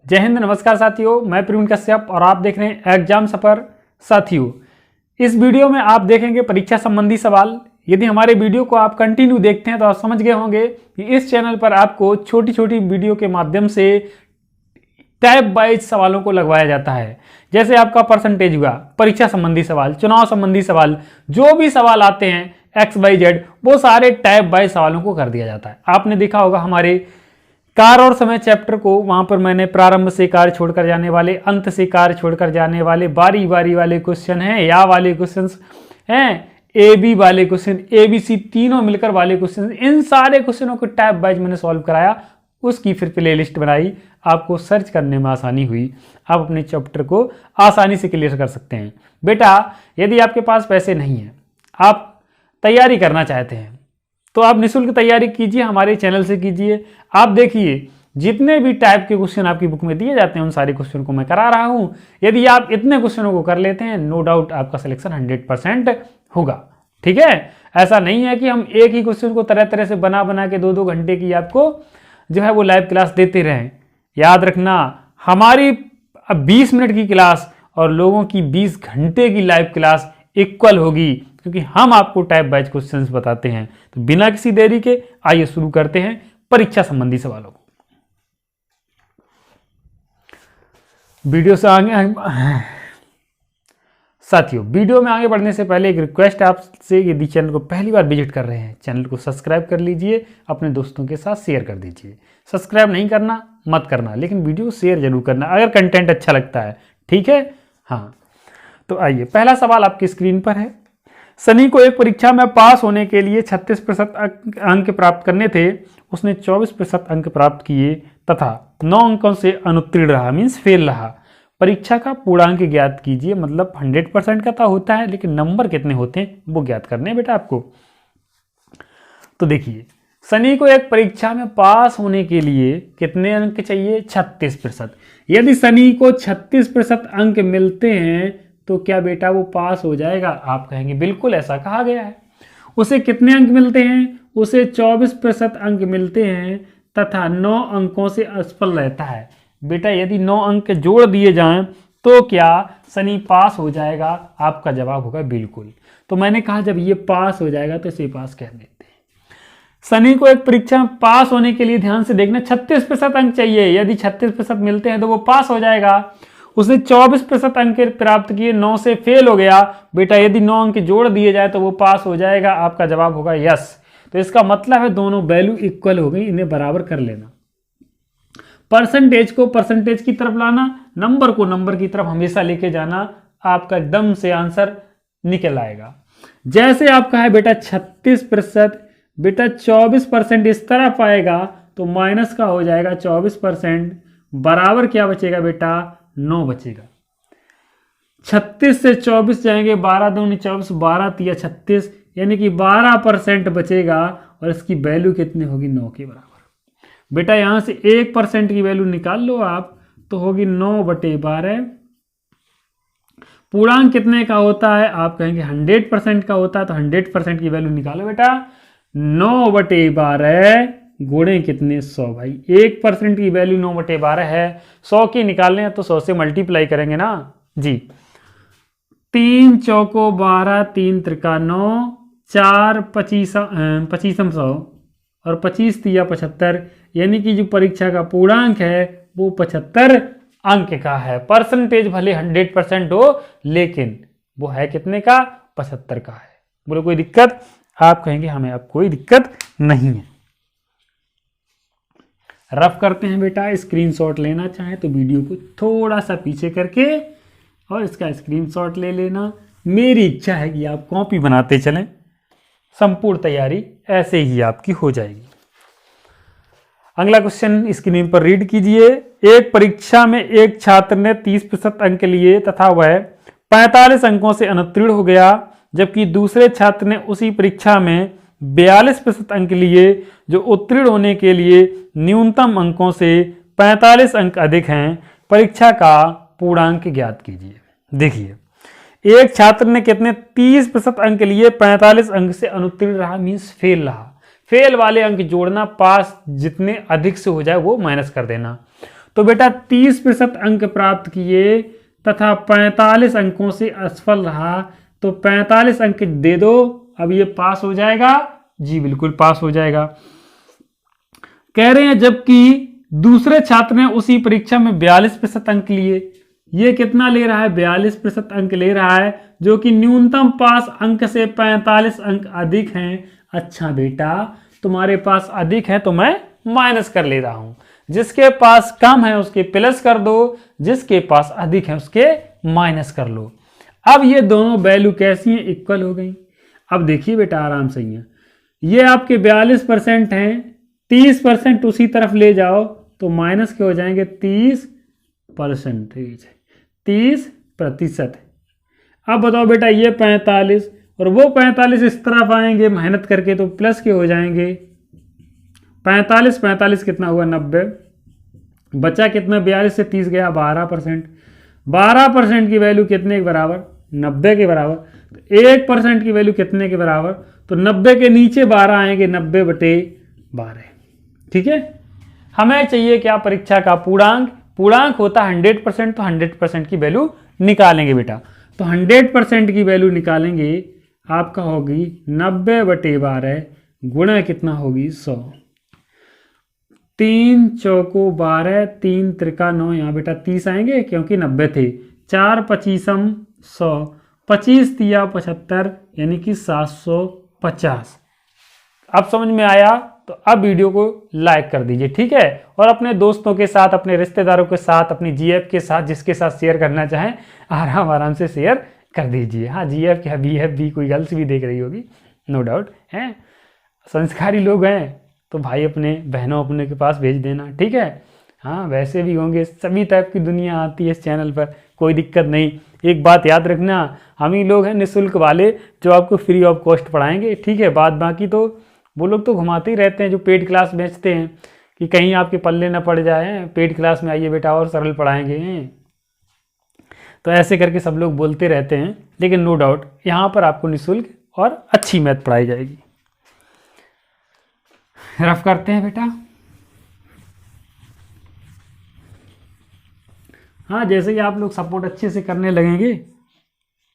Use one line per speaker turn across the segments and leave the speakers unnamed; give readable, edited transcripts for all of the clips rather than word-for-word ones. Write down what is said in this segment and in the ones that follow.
जय हिंद, नमस्कार साथियों। मैं प्रवीण कश्यप और आप देख रहे हैं एग्जाम सफर। साथियों, इस वीडियो में आप देखेंगे परीक्षा संबंधी सवाल। यदि हमारे वीडियो को आप कंटिन्यू देखते हैं तो आप समझ गए होंगे कि इस चैनल पर आपको छोटी छोटी वीडियो के माध्यम से टाइप वाइज सवालों को लगवाया जाता है। जैसे आपका परसेंटेज हुआ, परीक्षा संबंधी सवाल, चुनाव संबंधी सवाल, जो भी सवाल आते हैं XYZ, वो सारे टाइप वाइज सवालों को कर दिया जाता है। आपने देखा होगा हमारे कार और समय चैप्टर को, वहां पर मैंने प्रारंभ से कार्य छोड़कर जाने वाले, अंत से कार्य छोड़कर जाने वाले, बारी बारी वाले क्वेश्चन हैं, या वाले क्वेश्चन हैं, AB वाले क्वेश्चन, ABC तीनों मिलकर वाले क्वेश्चन, इन सारे क्वेश्चनों को टाइप वाइज मैंने सॉल्व कराया। उसकी फिर प्लेलिस्ट बनाई, आपको सर्च करने में आसानी हुई। आप अपने चैप्टर को आसानी से क्लियर कर सकते हैं। बेटा, यदि आपके पास पैसे नहीं है, आप तैयारी करना चाहते हैं, तो आप निःशुल्क तैयारी कीजिए, हमारे चैनल से कीजिए। आप देखिए जितने भी टाइप के क्वेश्चन आपकी बुक में दिए जाते हैं, उन सारे क्वेश्चन को मैं करा रहा हूं। यदि आप इतने क्वेश्चनों को कर लेते हैं, नो डाउट आपका सिलेक्शन 100% होगा। ठीक है, ऐसा नहीं है कि हम एक ही क्वेश्चन को तरह तरह से बना बना के 2-2 घंटे की आपको जो है वो लाइव क्लास देते रहें। याद रखना, हमारी 20 मिनट की क्लास और लोगों की 20 घंटे की लाइव क्लास इक्वल होगी, क्योंकि हम आपको टाइप वाइज क्वेश्चंस बताते हैं। तो बिना किसी देरी के आइए शुरू करते हैं परीक्षा संबंधी सवालों को। वीडियो से आगे साथियों, वीडियो में आगे बढ़ने से पहले एक रिक्वेस्ट आपसे, यदि चैनल को पहली बार विजिट कर रहे हैं, चैनल को सब्सक्राइब कर लीजिए, अपने दोस्तों के साथ शेयर कर दीजिए। सब्सक्राइब नहीं करना मत करना, लेकिन वीडियो शेयर जरूर करना अगर कंटेंट अच्छा लगता है। ठीक है, हाँ। तो आइए, पहला सवाल आपकी स्क्रीन पर है। सनी को एक परीक्षा में पास होने के लिए 36% अंक प्राप्त करने थे। उसने 24% अंक प्राप्त किए तथा 9 अंकों से अनुत्तीर्ण रहा, मीन्स फेल रहा। परीक्षा का पूर्णांक ज्ञात कीजिए। मतलब 100% का तो होता है, लेकिन नंबर कितने होते हैं वो ज्ञात करने हैं बेटा आपको। तो देखिए, सनी को एक परीक्षा में पास होने के लिए कितने अंक चाहिए? 36%। यदि सनी को 36% अंक मिलते हैं तो क्या बेटा वो पास हो जाएगा? आप कहेंगे बिल्कुल, ऐसा कहा गया है। उसे कितने अंक मिलते हैं? उसे 24% अंक मिलते हैं तथा 9 अंकों से असफल रहता है। बेटा, यदि 9 अंक जोड़ दिए जाएं तो क्या सनी पास हो जाएगा? आपका जवाब होगा बिल्कुल। तो मैंने कहा जब ये पास हो जाएगा तो इसे पास कह देते हैं। सनी को एक परीक्षा में पास होने के लिए ध्यान से देखना, 36% अंक चाहिए। यदि 36% मिलते हैं तो वो पास हो जाएगा। उसने 24% अंक प्राप्त किए, 9 से फेल हो गया। बेटा, यदि 9 अंक जोड़ दिए जाए तो वो पास हो जाएगा। आपका जवाब होगा यस। तो इसका मतलब है दोनों वैल्यू इक्वल हो गई, इन्हें बराबर कर लेना। परसेंटेज को परसेंटेज की तरफ लाना, नंबर को नंबर की तरफ हमेशा लेके जाना, आपका एकदम से आंसर निकल आएगा। जैसे आपका है बेटा 36%, बेटा 24% इस तरफ आएगा तो माइनस का हो जाएगा 24%, बराबर क्या बचेगा बेटा? 9 बचेगा। 36 से 24 जाएंगे, 12 दूनी 24, 12 तिया 36, यानी कि 12% बचेगा। और इसकी वैल्यू कितनी होगी? 9 के बराबर। बेटा, यहां से 1% की वैल्यू निकाल लो आप, तो होगी 9/12। पूर्णांक कितने का होता है? आप कहेंगे 100% का होता है, तो 100% की वैल्यू निकालो बेटा। 9/12 गुणे कितने? 100। भाई 1% की वैल्यू 9/12 है। 100 की निकालने हैं तो 100 से मल्टीप्लाई करेंगे ना जी। 3 चौको 12, 3 त्रिका 9, 4 25 100 और 25 तिया 75, यानी कि जो परीक्षा का पूर्णांक है वो 75 अंक का है। परसेंटेज भले 100% हो, लेकिन वो है कितने का? 75 का है। बोलो कोई दिक्कत? आप कहेंगे हमें अब कोई दिक्कत नहीं है। रफ करते हैं बेटा। स्क्रीनशॉट लेना चाहें तो वीडियो को थोड़ा सा पीछे करके और इसका स्क्रीनशॉट ले लेना। मेरी इच्छा है कि आप कॉपी बनाते चलें, संपूर्ण तैयारी ऐसे ही आपकी हो जाएगी। अगला क्वेश्चन स्क्रीन पर रीड कीजिए। एक परीक्षा में एक छात्र ने 30% अंक लिए तथा वह 45 अंकों से अनुत्तीर्ण हो गया, जबकि दूसरे छात्र ने उसी परीक्षा में 42% अंक लिए, जो उत्तीर्ण होने के लिए न्यूनतम अंकों से 45 अंक अधिक हैं। परीक्षा का पूर्णांक ज्ञात कीजिए। देखिए, एक छात्र ने कितने? 30% अंक लिए, 45 अंक से अनुत्तीर्ण रहा, मीन्स फेल रहा। फेल वाले अंक जोड़ना, पास जितने अधिक से हो जाए वो माइनस कर देना। तो बेटा 30% अंक प्राप्त किए तथा 45 अंकों से असफल रहा, तो 45 अंक दे दो, अब ये पास हो जाएगा। जी बिल्कुल पास हो जाएगा। कह रहे हैं जबकि दूसरे छात्र ने उसी परीक्षा में 42% अंक लिए। ये कितना ले रहा है? 42% अंक ले रहा है, जो कि न्यूनतम पास अंक से 45 अंक अधिक हैं। अच्छा बेटा, तुम्हारे पास अधिक है तो मैं माइनस कर ले रहा हूं। जिसके पास कम है उसके प्लस कर दो, जिसके पास अधिक है उसके माइनस कर लो। अब ये दोनों वैल्यू कैसी हैं? इक्वल हो गई। अब देखिए बेटा आराम से, ये आपके 42% हैं, 30% उसी तरफ ले जाओ तो माइनस के हो जाएंगे 30%, 30%। अब बताओ बेटा, ये 45 और वो 45 इस तरफ आएंगे मेहनत करके तो प्लस के हो जाएंगे। 45 कितना हुआ? 90। बचा कितना? 42 से 30 गया 12%। 12% की वैल्यू कितने के बराबर? 90 के बराबर। तो 1% की वैल्यू कितने के बराबर? तो 90 के नीचे 12 आएंगे, 90/12। ठीक है। हमें चाहिए क्या? परीक्षा का पूर्णांक। पूर्णांक होता है 100%, तो 100% की वैल्यू निकालेंगे बेटा। तो 100% की वैल्यू निकालेंगे, आपका होगी 90/12 गुणा कितना होगी? 100। 3 चौको 12, 3 त्रिका 9, यहाँ बेटा 30 आएंगे क्योंकि 90 थे। 4 पचीसम 100, 25 तिया 75, यानी कि 750। अब समझ में आया? तो अब वीडियो को लाइक कर दीजिए, ठीक है। और अपने दोस्तों के साथ, अपने रिश्तेदारों के साथ, अपनी जीएफ के साथ, जिसके साथ शेयर करना चाहें आराम से शेयर कर दीजिए। हाँ, जीएफ क्या बीएफ भी, कोई गर्ल्स भी देख रही होगी, नो डाउट है। संस्कारी लोग हैं तो भाई अपने बहनों अपने के पास भेज देना, ठीक है। हाँ, वैसे भी होंगे, सभी टाइप की दुनिया आती है इस चैनल पर, कोई दिक्कत नहीं। एक बात याद रखना, हम ही लोग हैं निःशुल्क वाले जो आपको फ्री ऑफ कॉस्ट पढ़ाएंगे, ठीक है। बाद बाकी तो वो लोग तो घुमाते ही रहते हैं जो पेड क्लास बेचते हैं कि कहीं आपके पल्ले ना पड़ जाए, पेड क्लास में आइए बेटा और सरल पढ़ाएंगे। तो ऐसे करके सब लोग बोलते रहते हैं, लेकिन नो डाउट यहाँ पर आपको निःशुल्क और अच्छी मैथ पढ़ाई जाएगी। रफ करते हैं बेटा। हाँ, जैसे ही आप लोग सपोर्ट अच्छे से करने लगेंगे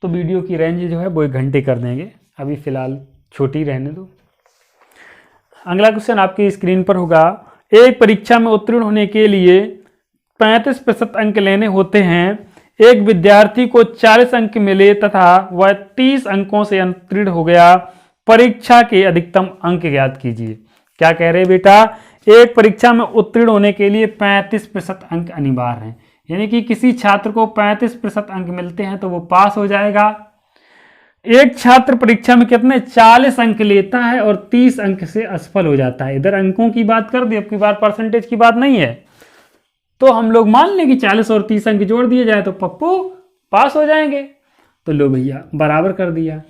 तो वीडियो की रेंज जो है वो 1 घंटे कर देंगे। अभी फ़िलहाल छोटी रहने दो। अगला क्वेश्चन आपकी स्क्रीन पर होगा। एक परीक्षा में उत्तीर्ण होने के लिए 35% अंक लेने होते हैं। एक विद्यार्थी को 40 अंक मिले तथा वह 30 अंकों से उत्तीर्ण हो गया। परीक्षा के अधिकतम अंक ज्ञात कीजिए। क्या कह रहे हैं बेटा? एक परीक्षा में उत्तीर्ण होने के लिए 35% अंक अनिवार्य हैं, यानी कि किसी छात्र को 35% अंक मिलते हैं तो वो पास हो जाएगा। एक छात्र परीक्षा में कितने 40 अंक लेता है और 30 अंक से असफल हो जाता है। इधर अंकों की बात कर दी, अब की बार परसेंटेज की बात नहीं है। तो हम लोग मान लें कि 40 और 30 अंक जोड़ दिए जाए तो पप्पू पास हो जाएंगे। तो लो भैया बराबर कर दिया।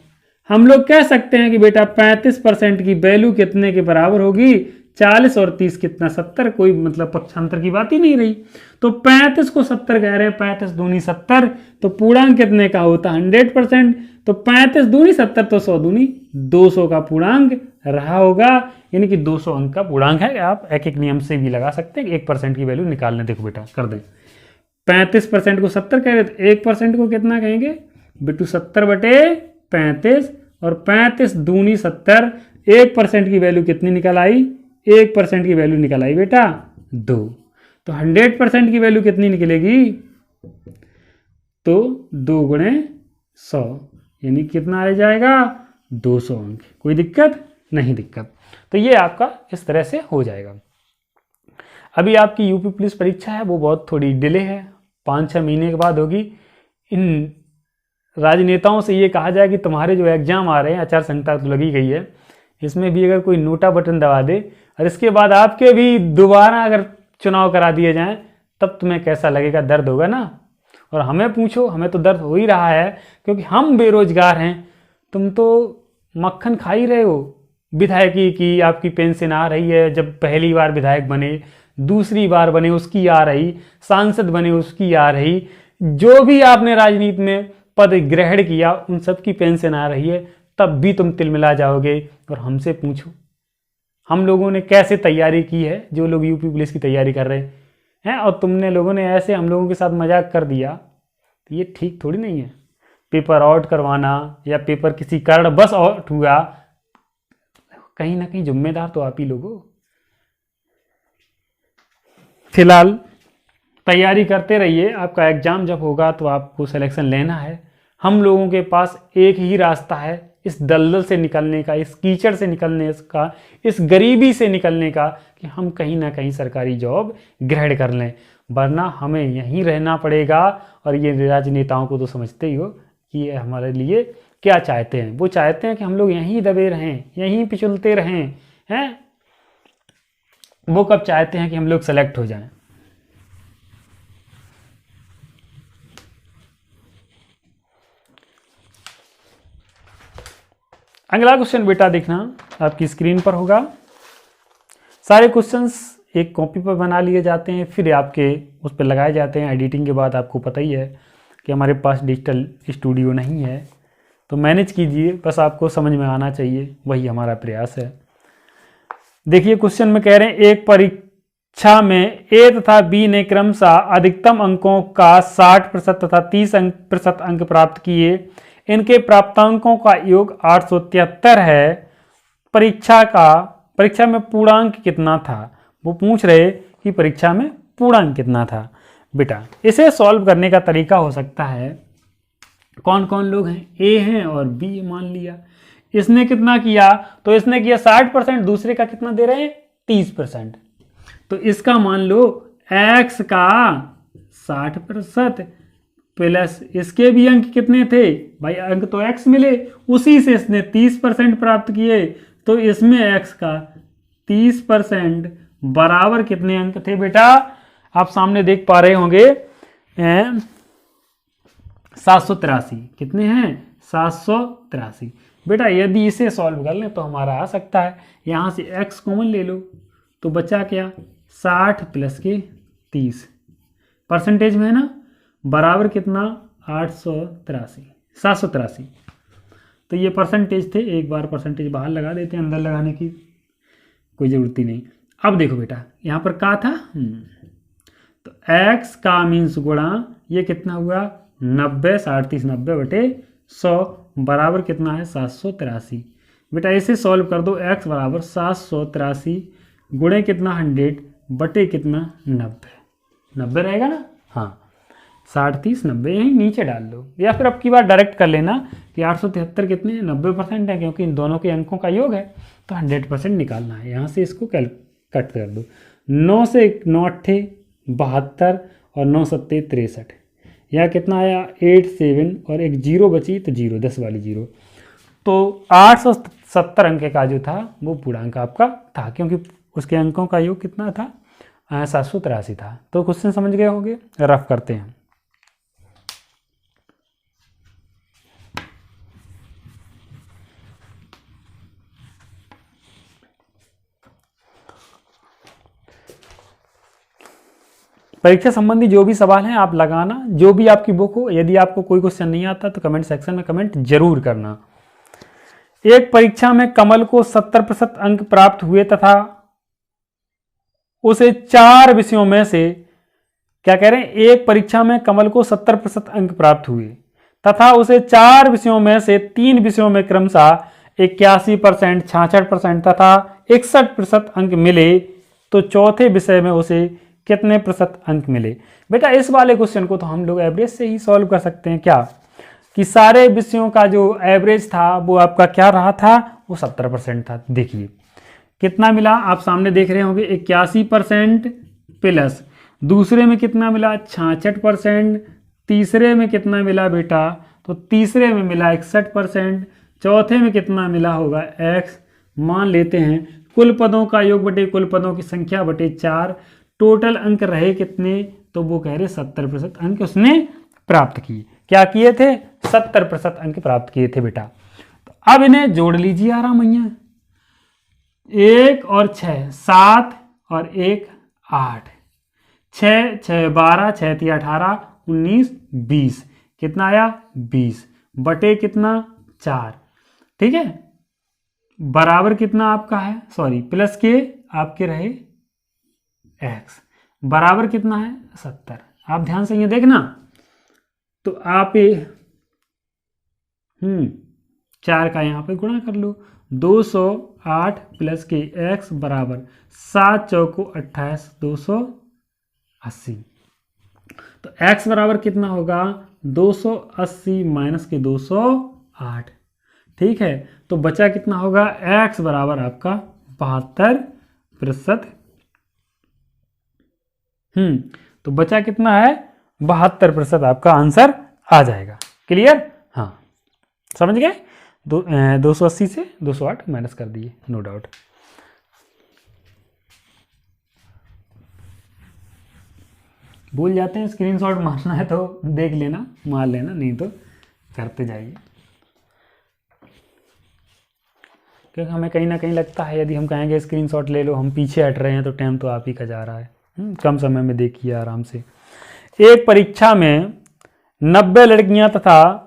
हम लोग कह सकते हैं कि बेटा 35% की वैल्यू कितने के बराबर होगी? 40 और 30 कितना? 70। कोई मतलब पक्षांतर की बात ही नहीं रही। तो 35 को 70 कह रहे हैं, 35 दूनी 70, तो पूर्णांक कितने का होता? 100%। तो 35 दूनी 70, तो 100 दूनी 200 का पूर्णांक रहा होगा, यानी कि 200 अंक का पूर्णांक है। आप एक एक नियम से भी लगा सकते हैं कि 1% की वैल्यू निकालने। देखो बेटा कर दें, 35% को 70 कह रहे तो 1% को कितना कहेंगे बेटू? 70/35, और 35 दूनी 70। 1% की वैल्यू कितनी निकल आई? 1% की वैल्यू निकल आई बेटा 2। तो 100% की वैल्यू कितनी निकलेगी? तो 2 गुणे 100, यानी कितना आ जाएगा? 200 अंक। कोई दिक्कत नहीं? दिक्कत। तो ये आपका इस तरह से हो जाएगा। अभी आपकी यूपी पुलिस परीक्षा है, वो बहुत थोड़ी डिले है, 5-6 महीने के बाद होगी। इन राजनेताओं से ये कहा जाए कि तुम्हारे जो एग्जाम आ रहे हैं, आचार संहिता तो लगी गई है, इसमें भी अगर कोई नोटा बटन दबा दे और इसके बाद आपके भी दोबारा अगर चुनाव करा दिए जाएं, तब तुम्हें कैसा लगेगा? दर्द होगा ना। और हमें पूछो, हमें तो दर्द हो ही रहा है, क्योंकि हम बेरोजगार हैं। तुम तो मक्खन खा ही रहे हो। विधायकी की आपकी पेंशन आ रही है, जब पहली बार विधायक बने, दूसरी बार बने उसकी आ रही, सांसद बने उसकी आ रही, जो भी आपने राजनीति में पद ग्रहण किया उन सब की पेंशन आ रही है, तब भी तुम तिलमिला जाओगे। और हमसे पूछो हम लोगों ने कैसे तैयारी की है, जो लोग यूपी पुलिस की तैयारी कर रहे हैं। हैं, और तुमने लोगों ने ऐसे हम लोगों के साथ मजाक कर दिया, तो ये ठीक थोड़ी नहीं है। पेपर आउट करवाना या पेपर किसी कारण बस आउट हुआ, कहीं ना कहीं जिम्मेदार तो आप ही लोगों। फिलहाल तैयारी करते रहिए, आपका एग्जाम जब होगा तो आपको सिलेक्शन लेना है। हम लोगों के पास एक ही रास्ता है इस दलदल से निकलने का, इस कीचड़ से निकलने का, इस गरीबी से निकलने का, कि हम कहीं ना कहीं सरकारी जॉब ग्रहण कर लें, वरना हमें यहीं रहना पड़ेगा। और ये राजनेताओं को तो समझते ही हो कि ये हमारे लिए क्या चाहते हैं। वो चाहते हैं कि हम लोग यहीं दबे रहें, यहीं पिछुलते रहें हैं। वो कब चाहते हैं कि हम लोग सेलेक्ट हो जाएं। अगला क्वेश्चन बेटा देखना, आपकी स्क्रीन पर होगा। सारे क्वेश्चंस एक कॉपी पर बना लिए जाते हैं, फिर आपके उस पर लगाए जाते हैं। एडिटिंग के बाद आपको पता ही है कि हमारे पास डिजिटल स्टूडियो नहीं है, तो मैनेज कीजिए, बस आपको समझ में आना चाहिए, वही हमारा प्रयास है। देखिए क्वेश्चन में कह रहे हैं, एक परीक्षा में ए तथा बी ने क्रमशः अधिकतम अंकों का 60% तथा 30% अंक प्राप्त किए। इनके प्राप्तांकों का योग 873 है। परीक्षा में पूर्णांक कितना था? वो पूछ रहे कि परीक्षा में पूर्णांक कितना था। बेटा इसे सॉल्व करने का तरीका हो सकता है, कौन कौन लोग हैं, ए हैं और बी मान लिया। इसने कितना किया? तो इसने किया 60%, दूसरे का कितना दे रहे हैं? 30%। तो इसका मान लो x का 60% प्लस इसके भी अंक कितने थे भाई? अंक तो x मिले, उसी से इसने 30% प्राप्त किए, तो इसमें x का 30% बराबर कितने अंक थे बेटा? आप सामने देख पा रहे होंगे 783। कितने हैं? 783। बेटा यदि इसे सॉल्व कर लें तो हमारा आ सकता है, यहाँ से x कॉमन ले लो तो बचा क्या? 60 प्लस के 30 परसेंटेज में है ना, बराबर कितना? 783। तो ये परसेंटेज थे। एक बार परसेंटेज बाहर लगा देते हैं, अंदर लगाने की कोई ज़रूरत ही नहीं। अब देखो बेटा यहाँ पर क्या था, तो x का मीन्स गुणा ये कितना हुआ? 90, 37, 90 बटे 100 बराबर कितना है? 783। बेटा इसे सॉल्व कर दो, x बराबर 783 गुणे कितना? 100 बटे कितना? 90 रहेगा ना। हाँ 60, 30, 90 यहीं नीचे डाल दो, या फिर अब की बार डायरेक्ट कर लेना कि 873 कितने? 90% है, क्योंकि इन दोनों के अंकों का योग है, तो 100% निकालना है। यहाँ से इसको कट कर दो। 9 से 9 8 72 और 9 7 63। यहाँ कितना आया? 8 7 और एक जीरो बची, तो जीरो 10 वाली जीरो। तो 870 अंक का जो था वो पूर्णांक आपका था, क्योंकि उसके अंकों का योग कितना था? 783 था। तो क्वेश्चन समझ गए होंगे। रफ करते हैं। परीक्षा संबंधी जो भी सवाल हैं आप लगाना, जो भी आपकी बुक हो। यदि आपको कोई क्वेश्चन नहीं आता तो कमेंट सेक्शन में कमेंट जरूर करना। एक परीक्षा में कमल को 70% अंक प्राप्त हुए तथा उसे 4 विषयों में से, क्या कह रहे हैं? एक परीक्षा में कमल को 70% अंक प्राप्त हुए तथा उसे 4 विषयों में से 3 विषयों में क्रमशः 81%, 66% तथा 61% अंक मिले, तो चौथे विषय में उसे कितने प्रतिशत अंक मिले? बेटा इस वाले क्वेश्चन को तो हम लोग एवरेज से ही सॉल्व कर सकते हैं। क्या कि सारे विषयों का जो एवरेज था वो आपका क्या रहा था? वो 70% था। देखिए कितना मिला, आप सामने देख रहे होंगे 81% प्लस दूसरे में कितना मिला? 66%। तीसरे में कितना मिला बेटा? तो तीसरे में मिला 61%। चौथे में कितना मिला होगा? x। मान लेते हैं कुल पदों का योग बटे कुल पदों की संख्या बटे 4। टोटल अंक रहे कितने? तो वो कह रहे 70% अंक उसने प्राप्त किए। क्या किए थे? 70% अंक प्राप्त किए थे बेटा। तो अब इन्हें जोड़ लीजिए आराम भैया। 1 और 6 7 और 1 8, 6 6 12, 6 3 18, 19 20। कितना आया? 20 बटे कितना? 4। ठीक है, बराबर कितना आपका है? सॉरी प्लस के आपके रहे x। बराबर कितना है 70। आप ध्यान से ये देखना, तो आप ये 4 का यहाँ पे गुणा कर लो। 208 प्लस के x बराबर 7 चौको 28 280। तो x बराबर कितना होगा 280 माइनस के 208। ठीक है, तो बचा कितना होगा x बराबर आपका 72%। तो बचा कितना है 72% आपका आंसर आ जाएगा। क्लियर? हाँ, समझ गए? 280 से 208 माइनस कर दिए, नो डाउट। भूल जाते हैं, स्क्रीनशॉट मारना है तो देख लेना, मार लेना, नहीं तो करते जाइए, क्योंकि हमें कहीं ना कहीं लगता है यदि हम कहेंगे स्क्रीनशॉट ले लो, हम पीछे हट रहे हैं, तो टाइम तो आप ही का जा रहा है। कम समय में देखिए आराम से। एक परीक्षा में 900 लड़कियां तथा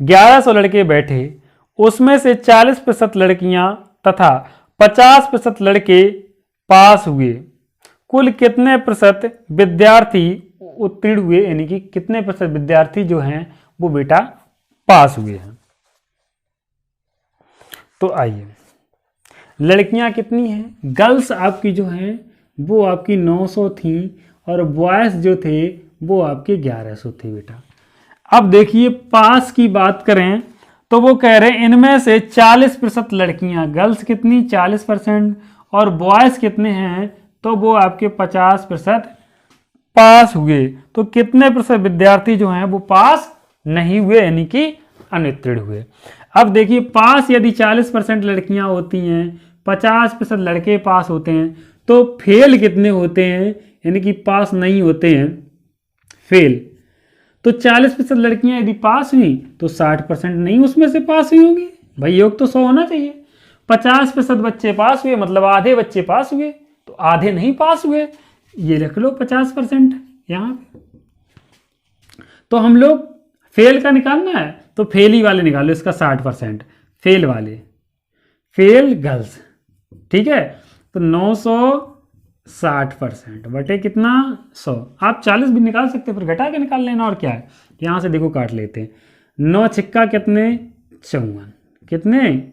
1100 लड़के बैठे, उसमें से 40% लड़कियां तथा 50% लड़के पास हुए। कुल कितने प्रतिशत विद्यार्थी उत्तीर्ण हुए, यानी कि कितने प्रतिशत विद्यार्थी जो हैं वो बेटा पास हुए हैं। तो आइए, लड़कियां कितनी हैं? गर्ल्स आपकी जो हैं वो आपकी 900 थी और बॉयज जो थे वो आपके 1100 थे बेटा। अब देखिए पास की बात करें तो वो कह रहे हैं इनमें से 40% लड़कियां, गर्ल्स कितनी 40% और बॉयज कितने हैं तो वो आपके 50% पास हुए। तो कितने प्रतिशत विद्यार्थी जो हैं वो पास नहीं हुए, यानी कि अनुत्तीर्ण हुए। अब देखिए पास यदि 40% लड़कियां होती हैं, 50% लड़के पास होते हैं, तो फेल कितने होते हैं, यानी कि पास नहीं होते हैं, फेल। तो 40% लड़कियां यदि पास हुई तो 60% नहीं उसमें से पास हुई होंगी। भाई योग तो 100 होना चाहिए। 50% बच्चे पास हुए मतलब आधे बच्चे पास हुए, तो आधे नहीं पास हुए, ये रख लो 50% यहाँ पे। तो हम लोग फेल का निकालना है तो फेल ही वाले निकालो, इसका 60% फेल वाले, फेल गर्ल्स। ठीक है, तो 960% बटे कितना 100। आप 40 भी निकाल सकते हैं, फिर घटा के निकाल लेना, और क्या है। यहां से देखो काट लेते हैं। 9 छिक्का कितने 54, कितने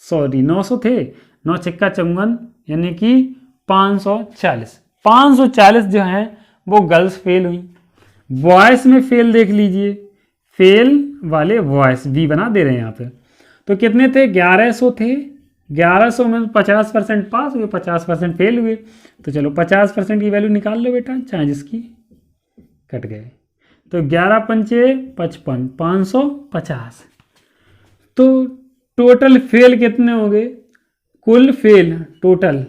900 थे, 9 छिक्का 54 यानी कि 540। 540 जो हैं वो गर्ल्स फेल हुई। बॉयस में फेल देख लीजिए, फेल वाले वॉइस भी बना दे रहे हैं यहाँ पे। तो कितने थे 1100 थे, 1100 में 50% पास हुए, 50% फेल हुए। तो चलो 50% की वैल्यू निकाल लो बेटा, चाहे जिसकी, कट गए। तो 11 पंचे 55, 550। तो टोटल फेल कितने हो गए, कुल फेल टोटल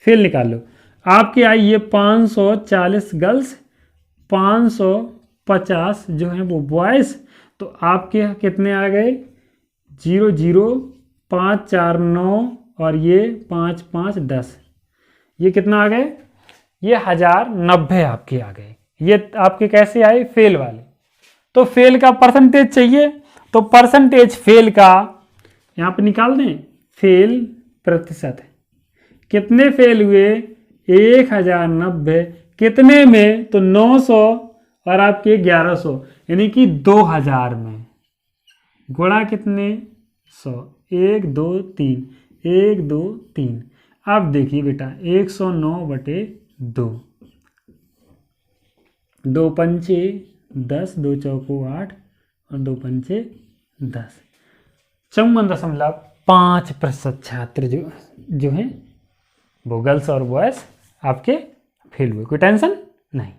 फेल निकाल लो। आपके आई ये 540 गर्ल्स, 550 जो है वो बॉयज़। तो आपके कितने आ गए 0 0 5 4 9 और ये 5 5 10, ये कितना आ गए, ये 1090 आपके आ गए। ये आपके कैसे आए फेल वाले। तो फेल का परसेंटेज चाहिए, तो परसेंटेज फेल का यहाँ पे निकाल दें, फेल प्रतिशत कितने फेल हुए 1090, कितने में तो 900 और आपके 1100 यानी कि 2000 में, गुणा कितने 100, 1 2 3 1 2 3। अब देखिए बेटा 109 बटे 2, 2 पंचे 10, 2 चौको 8 और 2 पंचे 10। 54.5% छात्र जो हैं वो गर्ल्स और बॉयज आपके फेल हुए। कोई टेंशन नहीं।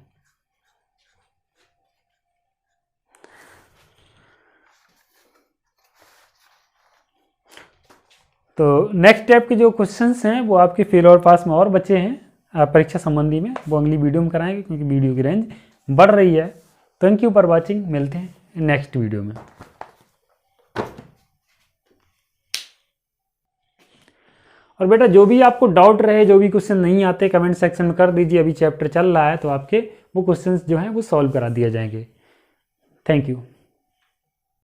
तो नेक्स्ट टाइप के जो क्वेश्चंस हैं वो आपके फेल और पास में और बचे हैं परीक्षा संबंधी में, वो अगली वीडियो में कराएंगे क्योंकि वीडियो की रेंज बढ़ रही है। थैंक यू फॉर वॉचिंग, मिलते हैं नेक्स्ट वीडियो में। और बेटा जो भी आपको डाउट रहे, जो भी क्वेश्चन नहीं आते, कमेंट सेक्शन में कर दीजिए। अभी चैप्टर चल रहा है तो आपके वो क्वेश्चंस जो हैं वो सॉल्व करा दिए जाएंगे। Thank you.